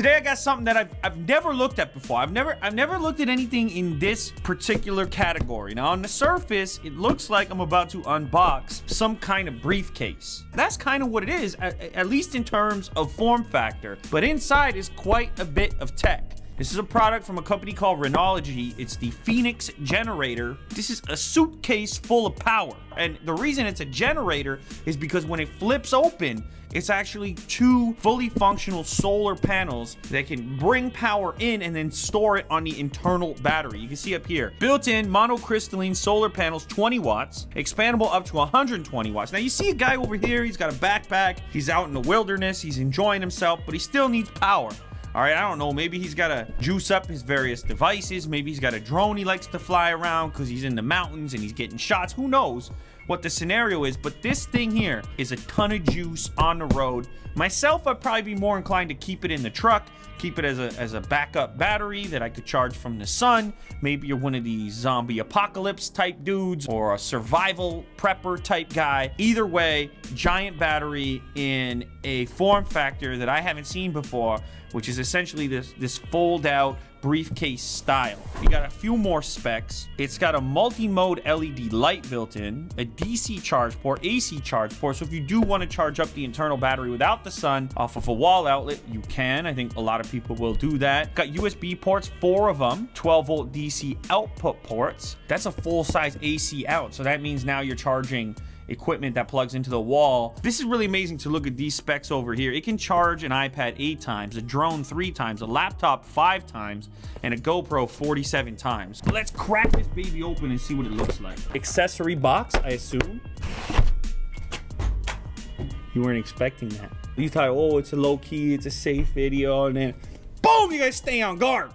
Today I got something that I've never looked at before. I've never looked at anything in this particular category. Now on the surface, it looks like I'm about to unbox some kind of briefcase. That's kind of what it is, at least in terms of form factor. But inside is quite a bit of tech. This is a product from a company called Renology. It's the Phoenix Generator. This is a suitcase full of power. And the reason it's a generator is because when it flips open, it's actually two fully functional solar panels that can bring power in and then store it on the internal battery. You can see up here, built-in monocrystalline solar panels, 20 watts, expandable up to 120 watts. Now you see a guy over here, he's got a backpack, he's out in the wilderness, he's enjoying himself, but he still needs power. All right, I don't know, maybe he's got to juice up his various devices. Maybe he's got a drone he likes to fly around because he's in the mountains and he's getting shots. Who knows what the scenario is, but this thing here is a ton of juice on the road. Myself, I'd probably be more inclined to keep it in the truck, keep it as a backup battery that I could charge from the sun. Maybe you're one of these zombie apocalypse type dudes or a survival prepper type guy. Either way, giant battery in a form factor that I haven't seen before, which is essentially this fold out briefcase style. You got a few more specs. It's got a multi-mode LED light built in, a DC charge port, AC charge port. So if you do want to charge up the internal battery without the sun off of a wall outlet, you can. I think a lot of people will do that. Got USB ports, 4 of them, 12 volt DC output ports. That's a full size AC out. So that means now you're charging equipment that plugs into the wall. This is really amazing to look at these specs over here. It can charge an iPad 8 times, a drone 3 times, a laptop 5 times, and a GoPro 47 times. Let's crack this baby open and see what it looks like. Accessory box, I assume. You weren't expecting that. You thought, oh, it's a low key, it's a safe video, and then boom, you guys stay on guard.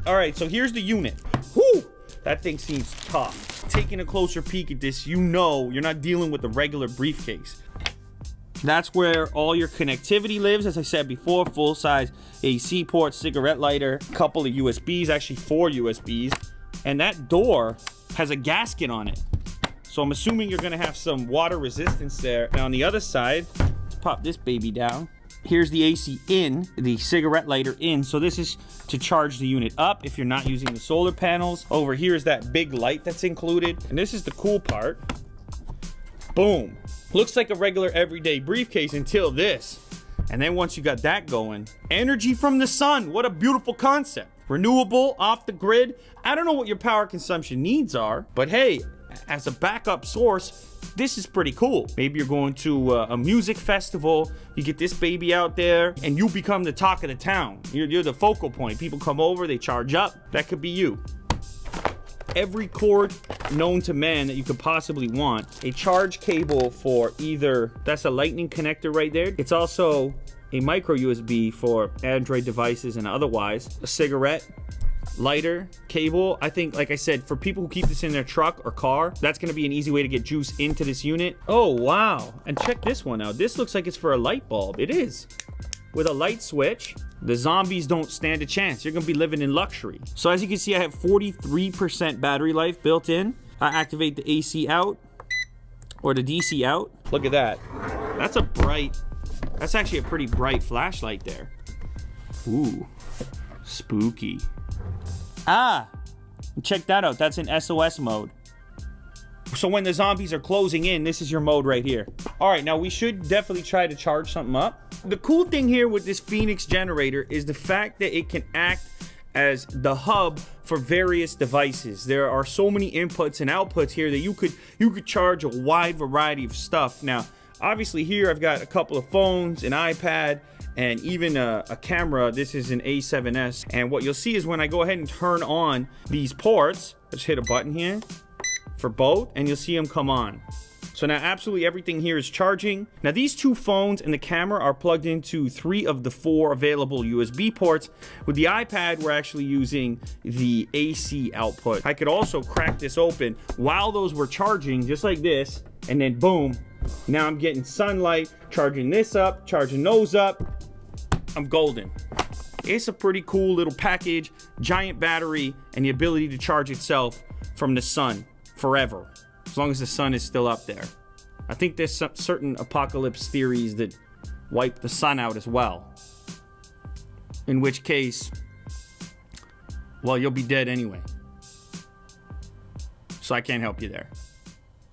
All right, so here's the unit. Whoo, that thing seems tough. Taking a closer peek at this, you know you're not dealing with a regular briefcase. That's where all your connectivity lives. As I said before, full-size AC port, cigarette lighter, a couple of USBs, actually 4 USBs. And that door has a gasket on it. So I'm assuming you're gonna have some water resistance there. Now on the other side, let's pop this baby down. Here's the AC in, the cigarette lighter in. So this is to charge the unit up if you're not using the solar panels. Over here is that big light that's included. And this is the cool part. Boom. Looks like a regular everyday briefcase until this. And then once you got that going, energy from the sun. What a beautiful concept. Renewable, off the grid. I don't know what your power consumption needs are, but hey, as a backup source, this is pretty cool. Maybe you're going to a music festival, you get this baby out there, and you become the talk of the town. You're the focal point. People come over, they charge up. That could be you. Every cord known to man that you could possibly want. A charge cable for either, that's a lightning connector right there. It's also a micro USB for Android devices and otherwise. A cigarette lighter, cable. I think, like I said, for people who keep this in their truck or car, that's going to be an easy way to get juice into this unit. Oh, wow. And check this one out. This looks like it's for a light bulb. It is. With a light switch, the zombies don't stand a chance. You're going to be living in luxury. So as you can see, I have 43% battery life built in. I activate the AC out or the DC out. Look at that. That's actually a pretty bright flashlight there. Ooh, spooky. Ah, check that out. That's in SOS mode. So when the zombies are closing in, this is your mode right here. All right, now we should definitely try to charge something up. The cool thing here with this Phoenix generator is the fact that it can act as the hub for various devices. There are so many inputs and outputs here that you could charge a wide variety of stuff. Now, obviously here I've got a couple of phones, an iPad, and even a camera. This is an A7S. And what you'll see is when I go ahead and turn on these ports, let's hit a button here for both, and you'll see them come on. So now absolutely everything here is charging. Now these 2 phones and the camera are plugged into 3 of the 4 available USB ports. With the iPad, we're actually using the AC output. I could also crack this open while those were charging, just like this, and then boom, now I'm getting sunlight, charging this up, charging those up. I'm golden. It's a pretty cool little package, giant battery, and the ability to charge itself from the sun forever, as long as the sun is still up there. I think there's some certain apocalypse theories that wipe the sun out as well. In which case, well, you'll be dead anyway. So I can't help you there.